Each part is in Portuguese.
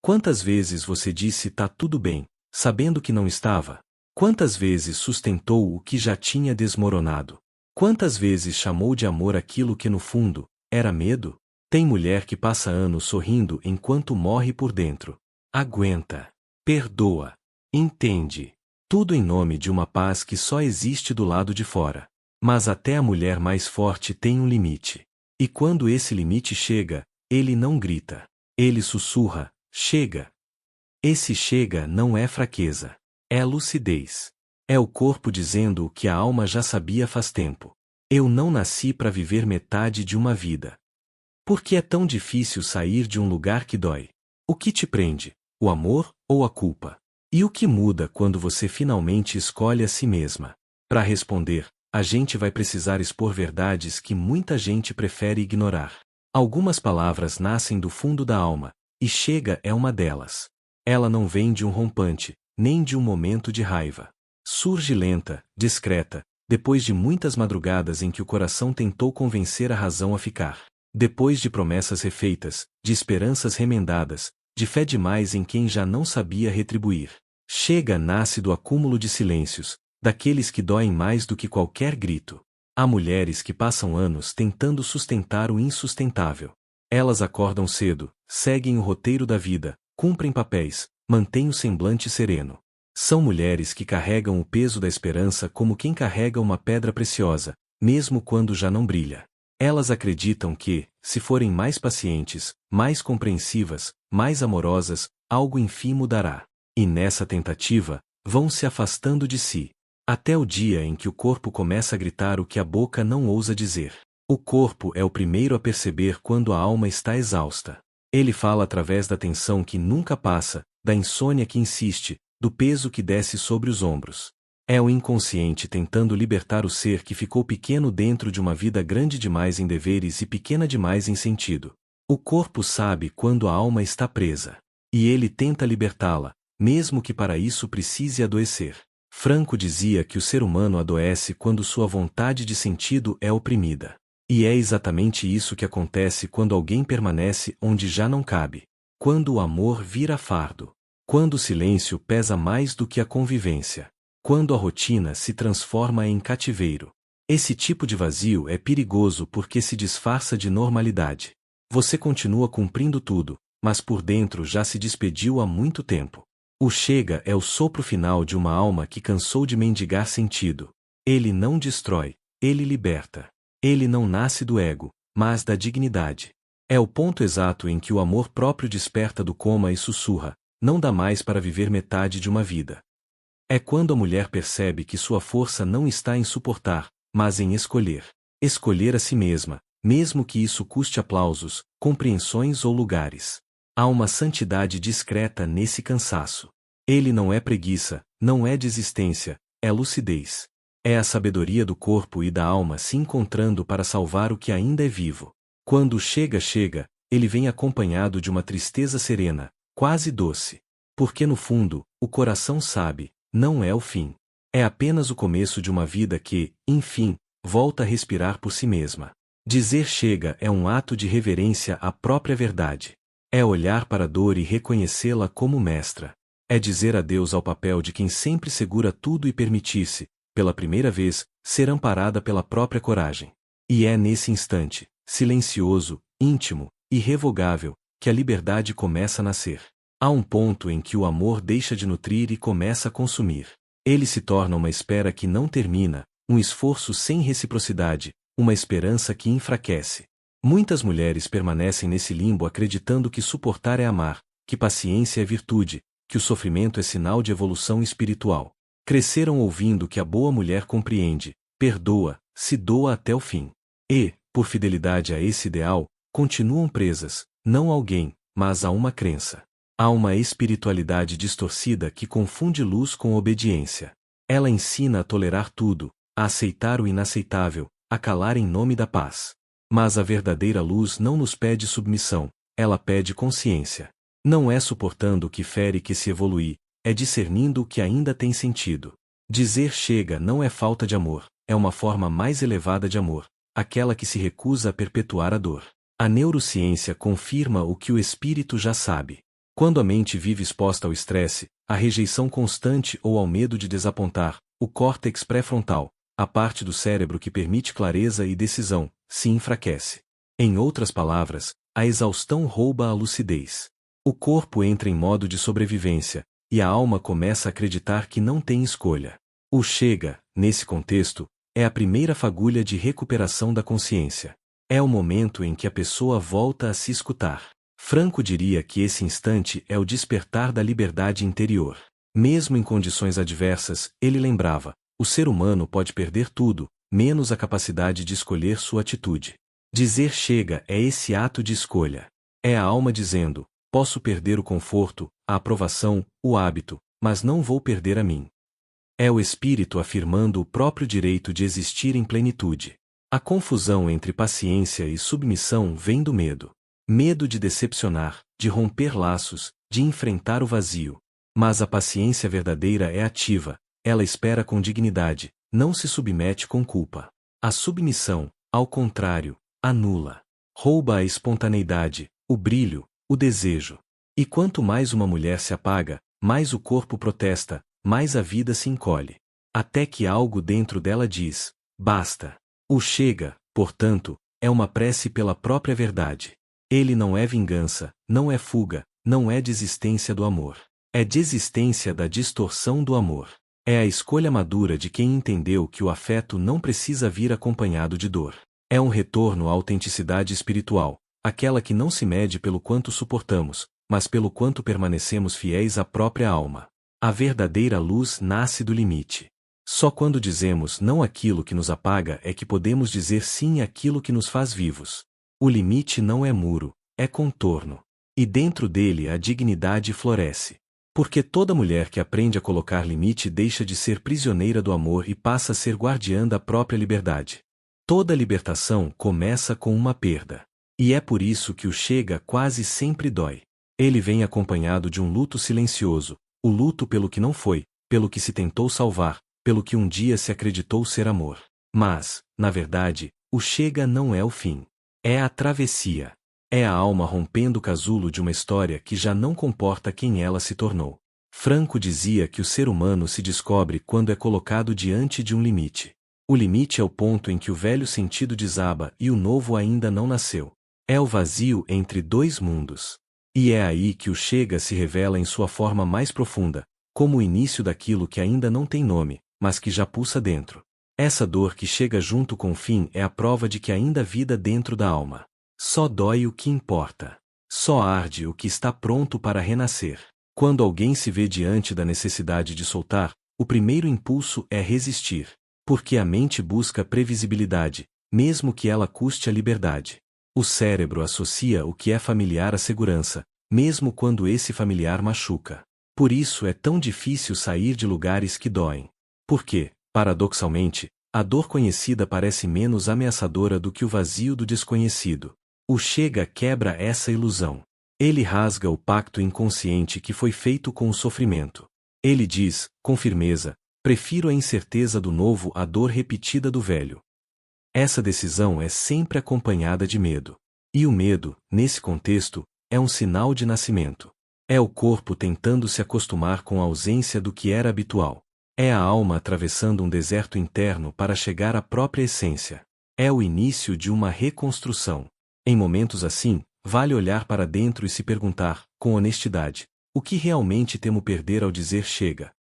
Quantas vezes você disse tá tudo bem, sabendo que não estava? Quantas vezes sustentou o que já tinha desmoronado? Quantas vezes chamou de amor aquilo que no fundo era medo? Tem mulher que passa anos sorrindo enquanto morre por dentro. Aguenta. Perdoa. Entende. Tudo em nome de uma paz que só existe do lado de fora. Mas até a mulher mais forte tem um limite. E quando esse limite chega, ele não grita. Ele sussurra: chega. Esse chega não é fraqueza. É lucidez. É o corpo dizendo o que a alma já sabia faz tempo. Eu não nasci para viver metade de uma vida. Por que é tão difícil sair de um lugar que dói? O que te prende? O amor ou a culpa? E o que muda quando você finalmente escolhe a si mesma? Para responder, a gente vai precisar expor verdades que muita gente prefere ignorar. Algumas palavras nascem do fundo da alma, e chega é uma delas. Ela não vem de um rompante, nem de um momento de raiva. Surge lenta, discreta, depois de muitas madrugadas em que o coração tentou convencer a razão a ficar. Depois de promessas refeitas, de esperanças remendadas, de fé demais em quem já não sabia retribuir. Chega nasce do acúmulo de silêncios, daqueles que doem mais do que qualquer grito. Há mulheres que passam anos tentando sustentar o insustentável. Elas acordam cedo, seguem o roteiro da vida, cumprem papéis, mantêm o semblante sereno. São mulheres que carregam o peso da esperança como quem carrega uma pedra preciosa, mesmo quando já não brilha. Elas acreditam que, se forem mais pacientes, mais compreensivas, mais amorosas, algo enfim mudará. E nessa tentativa, vão se afastando de si. Até o dia em que o corpo começa a gritar o que a boca não ousa dizer. O corpo é o primeiro a perceber quando a alma está exausta. Ele fala através da tensão que nunca passa, da insônia que insiste, do peso que desce sobre os ombros. É o inconsciente tentando libertar o ser que ficou pequeno dentro de uma vida grande demais em deveres e pequena demais em sentido. O corpo sabe quando a alma está presa. E ele tenta libertá-la, mesmo que para isso precise adoecer. Franco dizia que o ser humano adoece quando sua vontade de sentido é oprimida. E é exatamente isso que acontece quando alguém permanece onde já não cabe. Quando o amor vira fardo. Quando o silêncio pesa mais do que a convivência. Quando a rotina se transforma em cativeiro. Esse tipo de vazio é perigoso porque se disfarça de normalidade. Você continua cumprindo tudo, mas por dentro já se despediu há muito tempo. O chega é o sopro final de uma alma que cansou de mendigar sentido. Ele não destrói, ele liberta. Ele não nasce do ego, mas da dignidade. É o ponto exato em que o amor próprio desperta do coma e sussurra: não dá mais para viver metade de uma vida. É quando a mulher percebe que sua força não está em suportar, mas em escolher. Escolher a si mesma, mesmo que isso custe aplausos, compreensões ou lugares. Há uma santidade discreta nesse cansaço. Ele não é preguiça, não é desistência, é lucidez. É a sabedoria do corpo e da alma se encontrando para salvar o que ainda é vivo. Quando chega, ele vem acompanhado de uma tristeza serena, quase doce. Porque no fundo, o coração sabe, não é o fim. É apenas o começo de uma vida que, enfim, volta a respirar por si mesma. Dizer chega é um ato de reverência à própria verdade. É olhar para a dor e reconhecê-la como mestra. É dizer adeus ao papel de quem sempre segura tudo e permitir-se, pela primeira vez, ser amparada pela própria coragem. E é nesse instante, silencioso, íntimo, irrevogável, que a liberdade começa a nascer. Há um ponto em que o amor deixa de nutrir e começa a consumir. Ele se torna uma espera que não termina, um esforço sem reciprocidade, uma esperança que enfraquece. Muitas mulheres permanecem nesse limbo acreditando que suportar é amar, que paciência é virtude, que o sofrimento é sinal de evolução espiritual. Cresceram ouvindo que a boa mulher compreende, perdoa, se doa até o fim. E, por fidelidade a esse ideal, continuam presas, não a alguém, mas a uma crença. Há uma espiritualidade distorcida que confunde luz com obediência. Ela ensina a tolerar tudo, a aceitar o inaceitável, a calar em nome da paz. Mas a verdadeira luz não nos pede submissão, ela pede consciência. Não é suportando o que fere que se evolui, é discernindo o que ainda tem sentido. Dizer chega não é falta de amor, é uma forma mais elevada de amor, aquela que se recusa a perpetuar a dor. A neurociência confirma o que o espírito já sabe. Quando a mente vive exposta ao estresse, à rejeição constante ou ao medo de desapontar, o córtex pré-frontal, a parte do cérebro que permite clareza e decisão, se enfraquece. Em outras palavras, a exaustão rouba a lucidez. O corpo entra em modo de sobrevivência, e a alma começa a acreditar que não tem escolha. O chega, nesse contexto, é a primeira fagulha de recuperação da consciência. É o momento em que a pessoa volta a se escutar. Franco diria que esse instante é o despertar da liberdade interior. Mesmo em condições adversas, ele lembrava: o ser humano pode perder tudo, menos a capacidade de escolher sua atitude. Dizer chega é esse ato de escolha. É a alma dizendo: posso perder o conforto, a aprovação, o hábito, mas não vou perder a mim. É o espírito afirmando o próprio direito de existir em plenitude. A confusão entre paciência e submissão vem do medo. Medo de decepcionar, de romper laços, de enfrentar o vazio. Mas a paciência verdadeira é ativa, ela espera com dignidade, não se submete com culpa. A submissão, ao contrário, anula. Rouba a espontaneidade, o brilho, o desejo. E quanto mais uma mulher se apaga, mais o corpo protesta, mais a vida se encolhe. Até que algo dentro dela diz: basta. O chega, portanto, é uma prece pela própria verdade. Ele não é vingança, não é fuga, não é desistência do amor. É desistência da distorção do amor. É a escolha madura de quem entendeu que o afeto não precisa vir acompanhado de dor. É um retorno à autenticidade espiritual, aquela que não se mede pelo quanto suportamos, mas pelo quanto permanecemos fiéis à própria alma. A verdadeira luz nasce do limite. Só quando dizemos não àquilo que nos apaga é que podemos dizer sim àquilo que nos faz vivos. O limite não é muro, é contorno. E dentro dele a dignidade floresce. Porque toda mulher que aprende a colocar limite deixa de ser prisioneira do amor e passa a ser guardiã da própria liberdade. Toda libertação começa com uma perda. E é por isso que o chega quase sempre dói. Ele vem acompanhado de um luto silencioso, o luto pelo que não foi, pelo que se tentou salvar, pelo que um dia se acreditou ser amor. Mas, na verdade, o chega não é o fim. É a travessia. É a alma rompendo o casulo de uma história que já não comporta quem ela se tornou. Franco dizia que o ser humano se descobre quando é colocado diante de um limite. O limite é o ponto em que o velho sentido desaba e o novo ainda não nasceu. É o vazio entre dois mundos. E é aí que o chega se revela em sua forma mais profunda, como o início daquilo que ainda não tem nome, mas que já pulsa dentro. Essa dor que chega junto com o fim é a prova de que ainda há vida dentro da alma. Só dói o que importa. Só arde o que está pronto para renascer. Quando alguém se vê diante da necessidade de soltar, o primeiro impulso é resistir. Porque a mente busca previsibilidade, mesmo que ela custe a liberdade. O cérebro associa o que é familiar à segurança, mesmo quando esse familiar machuca. Por isso é tão difícil sair de lugares que doem. Porque, paradoxalmente, a dor conhecida parece menos ameaçadora do que o vazio do desconhecido. O chega quebra essa ilusão. Ele rasga o pacto inconsciente que foi feito com o sofrimento. Ele diz, com firmeza: prefiro a incerteza do novo à dor repetida do velho. Essa decisão é sempre acompanhada de medo. E o medo, nesse contexto, é um sinal de nascimento. É o corpo tentando se acostumar com a ausência do que era habitual. É a alma atravessando um deserto interno para chegar à própria essência. É o início de uma reconstrução. Em momentos assim, vale olhar para dentro e se perguntar, com honestidade: o que realmente temo perder ao dizer chega?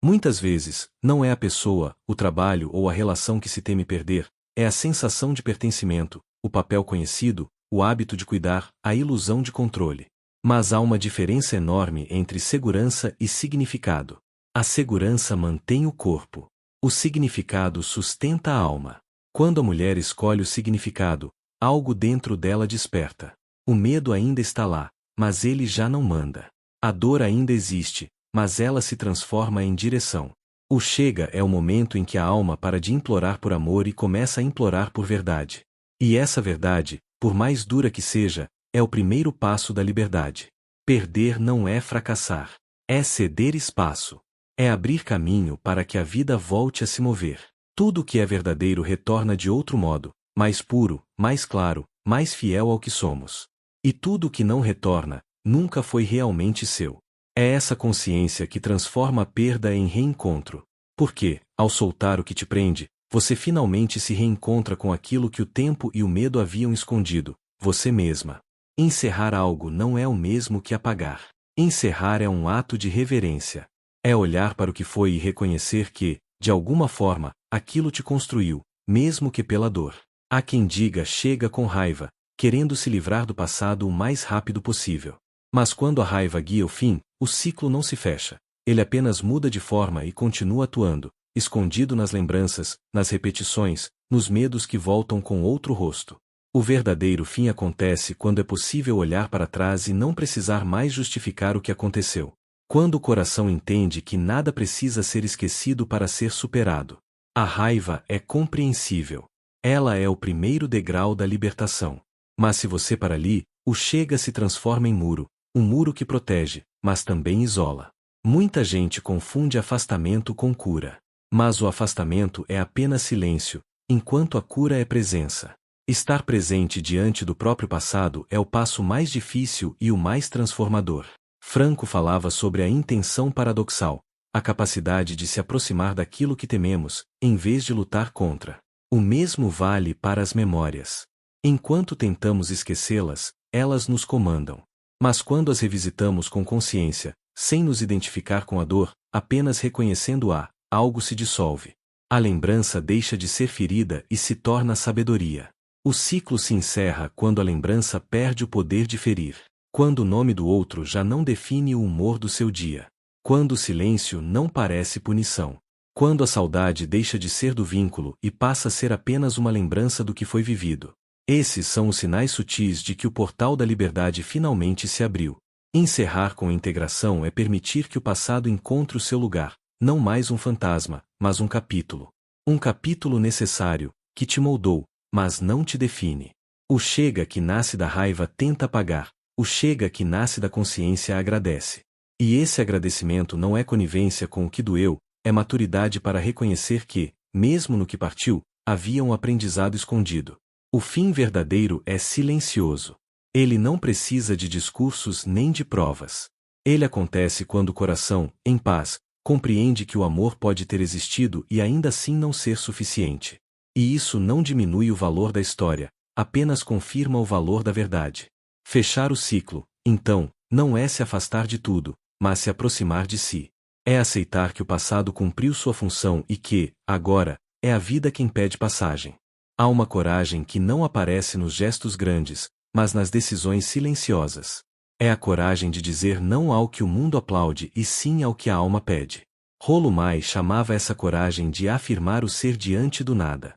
Muitas vezes, não é a pessoa, o trabalho ou a relação que se teme perder, é a sensação de pertencimento, o papel conhecido, o hábito de cuidar, a ilusão de controle. Mas há uma diferença enorme entre segurança e significado. A segurança mantém o corpo. O significado sustenta a alma. Quando a mulher escolhe o significado, algo dentro dela desperta. O medo ainda está lá, mas ele já não manda. A dor ainda existe, mas ela se transforma em direção. O chega é o momento em que a alma para de implorar por amor e começa a implorar por verdade. E essa verdade, por mais dura que seja, é o primeiro passo da liberdade. Perder não é fracassar. É ceder espaço. É abrir caminho para que a vida volte a se mover. Tudo o que é verdadeiro retorna de outro modo, mais puro, mais claro, mais fiel ao que somos. E tudo o que não retorna, nunca foi realmente seu. É essa consciência que transforma a perda em reencontro. Porque, ao soltar o que te prende, você finalmente se reencontra com aquilo que o tempo e o medo haviam escondido, você mesma. Encerrar algo não é o mesmo que apagar. Encerrar é um ato de reverência. É olhar para o que foi e reconhecer que, de alguma forma, aquilo te construiu, mesmo que pela dor. Há quem diga chega com raiva, querendo se livrar do passado o mais rápido possível. Mas quando a raiva guia o fim, o ciclo não se fecha. Ele apenas muda de forma e continua atuando, escondido nas lembranças, nas repetições, nos medos que voltam com outro rosto. O verdadeiro fim acontece quando é possível olhar para trás e não precisar mais justificar o que aconteceu. Quando o coração entende que nada precisa ser esquecido para ser superado. A raiva é compreensível. Ela é o primeiro degrau da libertação. Mas se você para ali, o chega se transforma em muro, um muro que protege, mas também isola. Muita gente confunde afastamento com cura. Mas o afastamento é apenas silêncio, enquanto a cura é presença. Estar presente diante do próprio passado é o passo mais difícil e o mais transformador. Franco falava sobre a intenção paradoxal, a capacidade de se aproximar daquilo que tememos, em vez de lutar contra. O mesmo vale para as memórias. Enquanto tentamos esquecê-las, elas nos comandam. Mas quando as revisitamos com consciência, sem nos identificar com a dor, apenas reconhecendo-a, algo se dissolve. A lembrança deixa de ser ferida e se torna sabedoria. O ciclo se encerra quando a lembrança perde o poder de ferir. Quando o nome do outro já não define o humor do seu dia. Quando o silêncio não parece punição. Quando a saudade deixa de ser do vínculo e passa a ser apenas uma lembrança do que foi vivido. Esses são os sinais sutis de que o portal da liberdade finalmente se abriu. Encerrar com integração é permitir que o passado encontre o seu lugar, não mais um fantasma, mas um capítulo. Um capítulo necessário, que te moldou, mas não te define. O chega que nasce da raiva tenta apagar, o chega que nasce da consciência agradece. E esse agradecimento não é conivência com o que doeu, é maturidade para reconhecer que, mesmo no que partiu, havia um aprendizado escondido. O fim verdadeiro é silencioso. Ele não precisa de discursos nem de provas. Ele acontece quando o coração, em paz, compreende que o amor pode ter existido e ainda assim não ser suficiente. E isso não diminui o valor da história, apenas confirma o valor da verdade. Fechar o ciclo, então, não é se afastar de tudo, mas se aproximar de si. É aceitar que o passado cumpriu sua função e que, agora, é a vida quem pede passagem. Há uma coragem que não aparece nos gestos grandes, mas nas decisões silenciosas. É a coragem de dizer não ao que o mundo aplaude e sim ao que a alma pede. Rollo May chamava essa coragem de afirmar o ser diante do nada.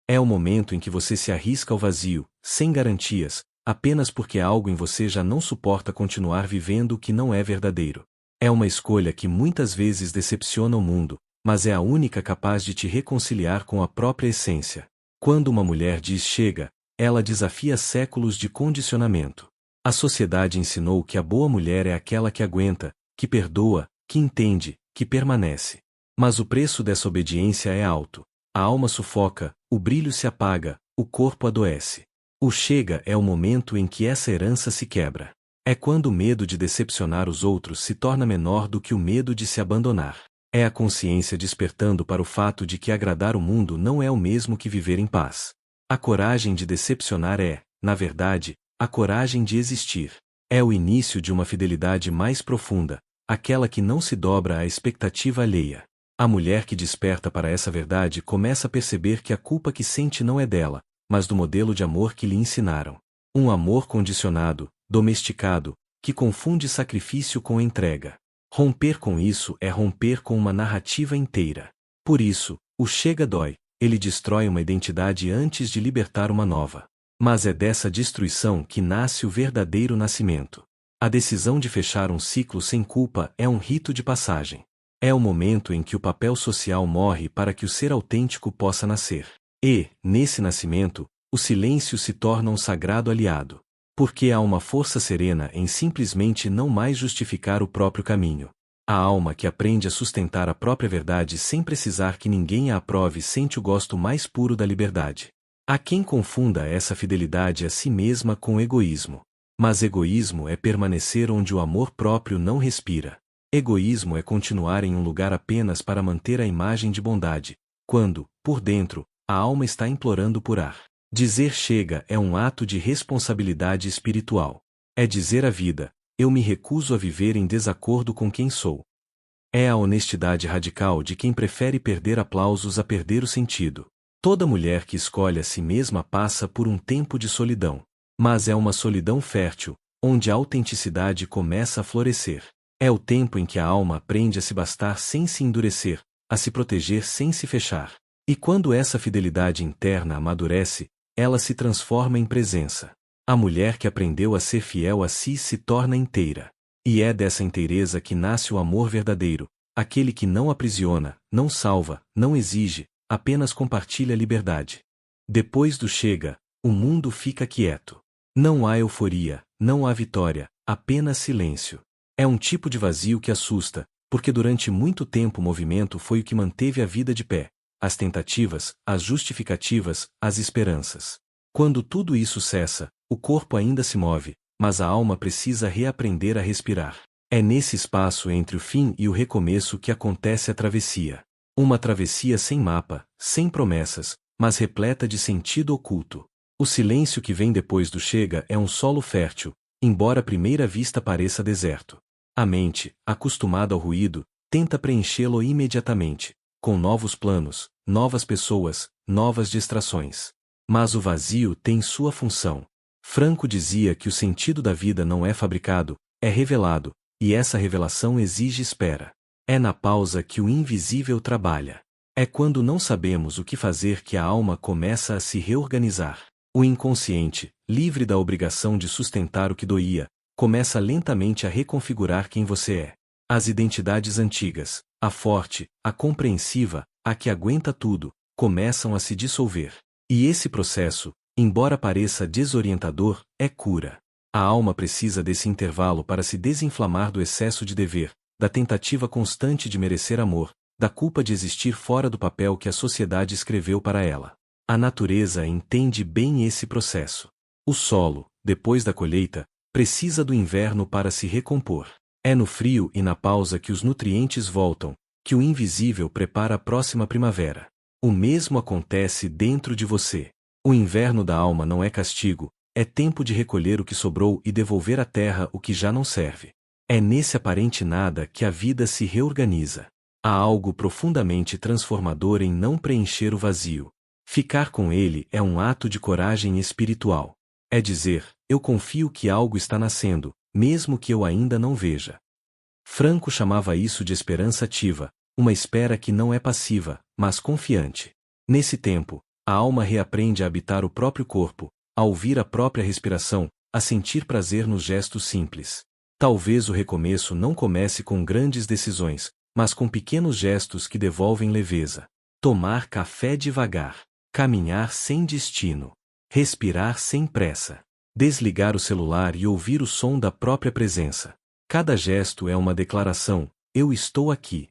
É o momento em que você se arrisca ao vazio, sem garantias, apenas porque algo em você já não suporta continuar vivendo o que não é verdadeiro. É uma escolha que muitas vezes decepciona o mundo, mas é a única capaz de te reconciliar com a própria essência. Quando uma mulher diz chega, ela desafia séculos de condicionamento. A sociedade ensinou que a boa mulher é aquela que aguenta, que perdoa, que entende, que permanece. Mas o preço dessa obediência é alto. A alma sufoca, o brilho se apaga, o corpo adoece. O chega é o momento em que essa herança se quebra. É quando o medo de decepcionar os outros se torna menor do que o medo de se abandonar. É a consciência despertando para o fato de que agradar o mundo não é o mesmo que viver em paz. A coragem de decepcionar é, na verdade, a coragem de existir. É o início de uma fidelidade mais profunda, aquela que não se dobra à expectativa alheia. A mulher que desperta para essa verdade começa a perceber que a culpa que sente não é dela, mas do modelo de amor que lhe ensinaram. Um amor condicionado, domesticado, que confunde sacrifício com entrega. Romper com isso é romper com uma narrativa inteira. Por isso, o chega dói, ele destrói uma identidade antes de libertar uma nova. Mas é dessa destruição que nasce o verdadeiro nascimento. A decisão de fechar um ciclo sem culpa é um rito de passagem. É o momento em que o papel social morre para que o ser autêntico possa nascer. E, nesse nascimento, o silêncio se torna um sagrado aliado. Porque há uma força serena em simplesmente não mais justificar o próprio caminho. A alma que aprende a sustentar a própria verdade sem precisar que ninguém a aprove sente o gosto mais puro da liberdade. Há quem confunda essa fidelidade a si mesma com egoísmo. Mas egoísmo é permanecer onde o amor próprio não respira. Egoísmo é continuar em um lugar apenas para manter a imagem de bondade, quando, por dentro, a alma está implorando por ar. Dizer chega é um ato de responsabilidade espiritual. É dizer à vida: eu me recuso a viver em desacordo com quem sou. É a honestidade radical de quem prefere perder aplausos a perder o sentido. Toda mulher que escolhe a si mesma passa por um tempo de solidão. Mas é uma solidão fértil, onde a autenticidade começa a florescer. É o tempo em que a alma aprende a se bastar sem se endurecer, a se proteger sem se fechar. E quando essa fidelidade interna amadurece, ela se transforma em presença. A mulher que aprendeu a ser fiel a si se torna inteira. E é dessa inteireza que nasce o amor verdadeiro, aquele que não aprisiona, não salva, não exige, apenas compartilha a liberdade. Depois do chega, o mundo fica quieto. Não há euforia, não há vitória, apenas silêncio. É um tipo de vazio que assusta, porque durante muito tempo o movimento foi o que manteve a vida de pé. As tentativas, as justificativas, as esperanças. Quando tudo isso cessa, o corpo ainda se move, mas a alma precisa reaprender a respirar. É nesse espaço entre o fim e o recomeço que acontece a travessia. Uma travessia sem mapa, sem promessas, mas repleta de sentido oculto. O silêncio que vem depois do chega é um solo fértil, embora à primeira vista pareça deserto. A mente, acostumada ao ruído, tenta preenchê-lo imediatamente, com novos planos, novas pessoas, novas distrações. Mas o vazio tem sua função. Franco dizia que o sentido da vida não é fabricado, é revelado, e essa revelação exige espera. É na pausa que o invisível trabalha. É quando não sabemos o que fazer que a alma começa a se reorganizar. O inconsciente, livre da obrigação de sustentar o que doía, começa lentamente a reconfigurar quem você é. As identidades antigas, a forte, a compreensiva, a que aguenta tudo, começam a se dissolver. E esse processo, embora pareça desorientador, é cura. A alma precisa desse intervalo para se desinflamar do excesso de dever, da tentativa constante de merecer amor, da culpa de existir fora do papel que a sociedade escreveu para ela. A natureza entende bem esse processo. O solo, depois da colheita, precisa do inverno para se recompor. É no frio e na pausa que os nutrientes voltam, que o invisível prepara a próxima primavera. O mesmo acontece dentro de você. O inverno da alma não é castigo, é tempo de recolher o que sobrou e devolver à terra o que já não serve. É nesse aparente nada que a vida se reorganiza. Há algo profundamente transformador em não preencher o vazio. Ficar com ele é um ato de coragem espiritual. É dizer: eu confio que algo está nascendo, mesmo que eu ainda não veja. Franco chamava isso de esperança ativa, uma espera que não é passiva, mas confiante. Nesse tempo, a alma reaprende a habitar o próprio corpo, a ouvir a própria respiração, a sentir prazer nos gestos simples. Talvez o recomeço não comece com grandes decisões, mas com pequenos gestos que devolvem leveza. Tomar café devagar. Caminhar sem destino. Respirar sem pressa. Desligar o celular e ouvir o som da própria presença. Cada gesto é uma declaração: eu estou aqui.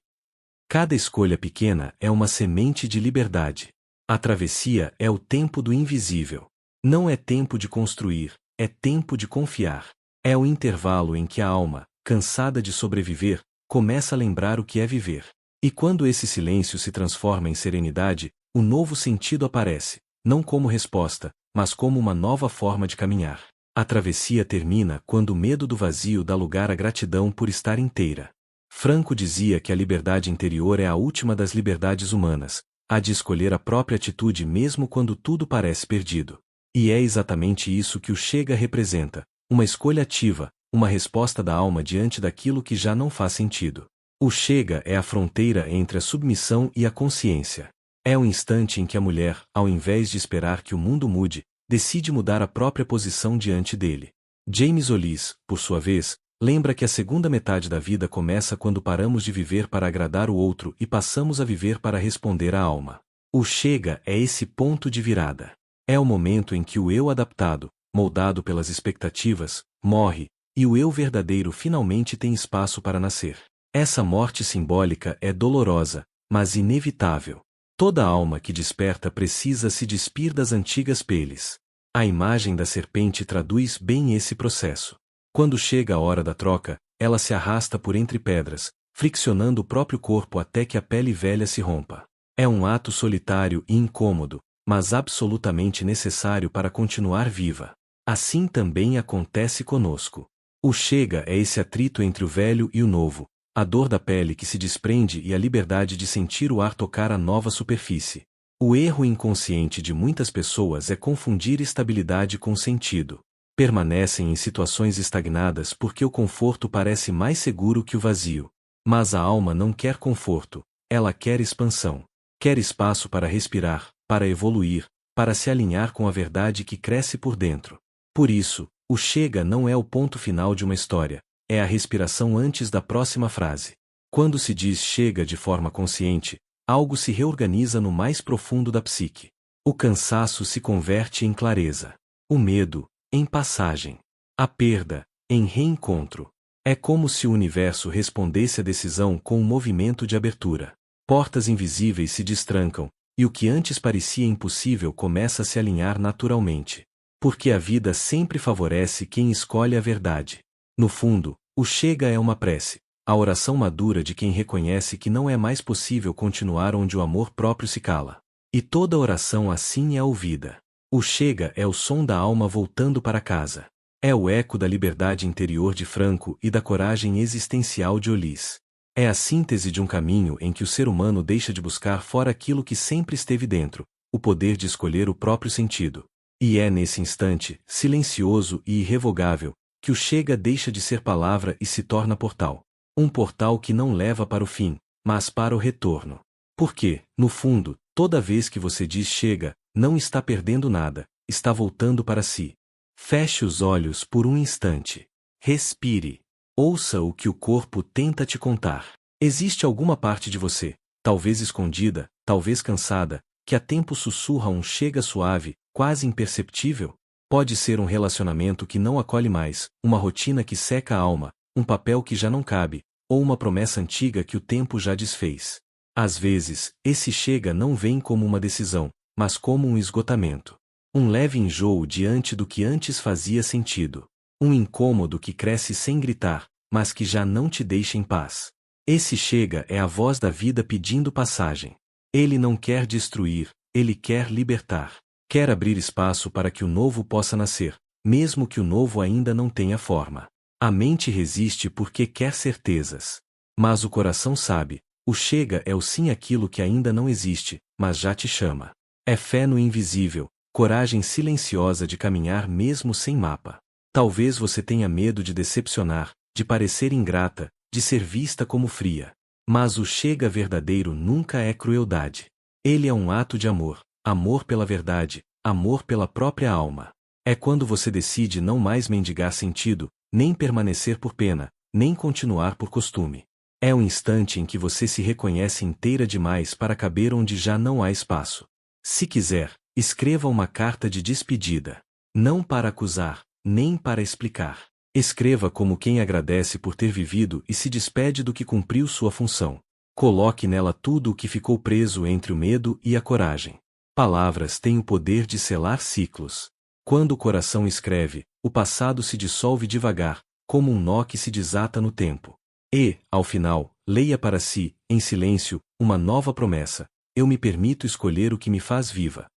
Cada escolha pequena é uma semente de liberdade. A travessia é o tempo do invisível. Não é tempo de construir, é tempo de confiar. É o intervalo em que a alma, cansada de sobreviver, começa a lembrar o que é viver. E quando esse silêncio se transforma em serenidade, o novo sentido aparece, não como resposta, mas como uma nova forma de caminhar. A travessia termina quando o medo do vazio dá lugar à gratidão por estar inteira. Franco dizia que a liberdade interior é a última das liberdades humanas, a de escolher a própria atitude mesmo quando tudo parece perdido. E é exatamente isso que o chega representa, uma escolha ativa, uma resposta da alma diante daquilo que já não faz sentido. O chega é a fronteira entre a submissão e a consciência. É o instante em que a mulher, ao invés de esperar que o mundo mude, decide mudar a própria posição diante dele. James Hollis, por sua vez, lembra que a segunda metade da vida começa quando paramos de viver para agradar o outro e passamos a viver para responder à alma. O chega é esse ponto de virada. É o momento em que o eu adaptado, moldado pelas expectativas, morre, e o eu verdadeiro finalmente tem espaço para nascer. Essa morte simbólica é dolorosa, mas inevitável. Toda alma que desperta precisa se despir das antigas peles. A imagem da serpente traduz bem esse processo. Quando chega a hora da troca, ela se arrasta por entre pedras, friccionando o próprio corpo até que a pele velha se rompa. É um ato solitário e incômodo, mas absolutamente necessário para continuar viva. Assim também acontece conosco. O chega é esse atrito entre o velho e o novo, a dor da pele que se desprende e a liberdade de sentir o ar tocar a nova superfície. O erro inconsciente de muitas pessoas é confundir estabilidade com sentido. Permanecem em situações estagnadas porque o conforto parece mais seguro que o vazio. Mas a alma não quer conforto, ela quer expansão. Quer espaço para respirar, para evoluir, para se alinhar com a verdade que cresce por dentro. Por isso, o chega não é o ponto final de uma história, é a respiração antes da próxima frase. Quando se diz chega de forma consciente, algo se reorganiza no mais profundo da psique. O cansaço se converte em clareza. O medo, em passagem. A perda, em reencontro. É como se o universo respondesse à decisão com um movimento de abertura. Portas invisíveis se destrancam, e o que antes parecia impossível começa a se alinhar naturalmente. Porque a vida sempre favorece quem escolhe a verdade. No fundo, o chega é uma prece, a oração madura de quem reconhece que não é mais possível continuar onde o amor próprio se cala. E toda oração assim é ouvida. O chega é o som da alma voltando para casa. É o eco da liberdade interior de Franco e da coragem existencial de Ulisses. É a síntese de um caminho em que o ser humano deixa de buscar fora aquilo que sempre esteve dentro, o poder de escolher o próprio sentido. E é nesse instante, silencioso e irrevogável, que o chega deixa de ser palavra e se torna portal. Um portal que não leva para o fim, mas para o retorno. Porque, no fundo, toda vez que você diz chega, não está perdendo nada, está voltando para si. Feche os olhos por um instante. Respire. Ouça o que o corpo tenta te contar. Existe alguma parte de você, talvez escondida, talvez cansada, que há tempo sussurra um chega suave, quase imperceptível? Pode ser um relacionamento que não acolhe mais, uma rotina que seca a alma, um papel que já não cabe, ou uma promessa antiga que o tempo já desfez. Às vezes, esse chega não vem como uma decisão, mas como um esgotamento. Um leve enjoo diante do que antes fazia sentido. Um incômodo que cresce sem gritar, mas que já não te deixa em paz. Esse chega é a voz da vida pedindo passagem. Ele não quer destruir, ele quer libertar. Quer abrir espaço para que o novo possa nascer, mesmo que o novo ainda não tenha forma. A mente resiste porque quer certezas. Mas o coração sabe, o chega é o sim àquilo que ainda não existe, mas já te chama. É fé no invisível, coragem silenciosa de caminhar mesmo sem mapa. Talvez você tenha medo de decepcionar, de parecer ingrata, de ser vista como fria. Mas o chega verdadeiro nunca é crueldade. Ele é um ato de amor, amor pela verdade, amor pela própria alma. É quando você decide não mais mendigar sentido, nem permanecer por pena, nem continuar por costume. É o instante em que você se reconhece inteira demais para caber onde já não há espaço. Se quiser, escreva uma carta de despedida. Não para acusar, nem para explicar. Escreva como quem agradece por ter vivido e se despede do que cumpriu sua função. Coloque nela tudo o que ficou preso entre o medo e a coragem. Palavras têm o poder de selar ciclos. Quando o coração escreve, o passado se dissolve devagar, como um nó que se desata no tempo. E, ao final, leia para si, em silêncio, uma nova promessa: eu me permito escolher o que me faz viva.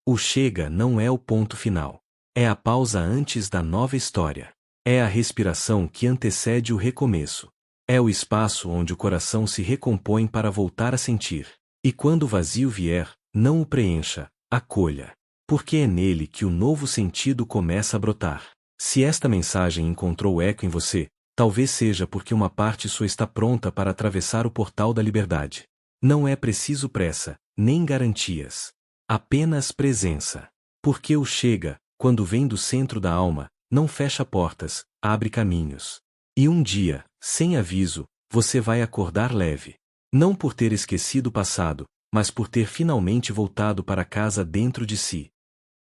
O chega não é o ponto final. É a pausa antes da nova história. É a respiração que antecede o recomeço. É o espaço onde o coração se recompõe para voltar a sentir. E quando o vazio vier, não o preencha, acolha. Porque é nele que o novo sentido começa a brotar. Se esta mensagem encontrou eco em você, talvez seja porque uma parte sua está pronta para atravessar o portal da liberdade. Não é preciso pressa, nem garantias. Apenas presença. Porque o chega, quando vem do centro da alma, não fecha portas, abre caminhos. E um dia, sem aviso, você vai acordar leve. Não por ter esquecido o passado, mas por ter finalmente voltado para casa dentro de si.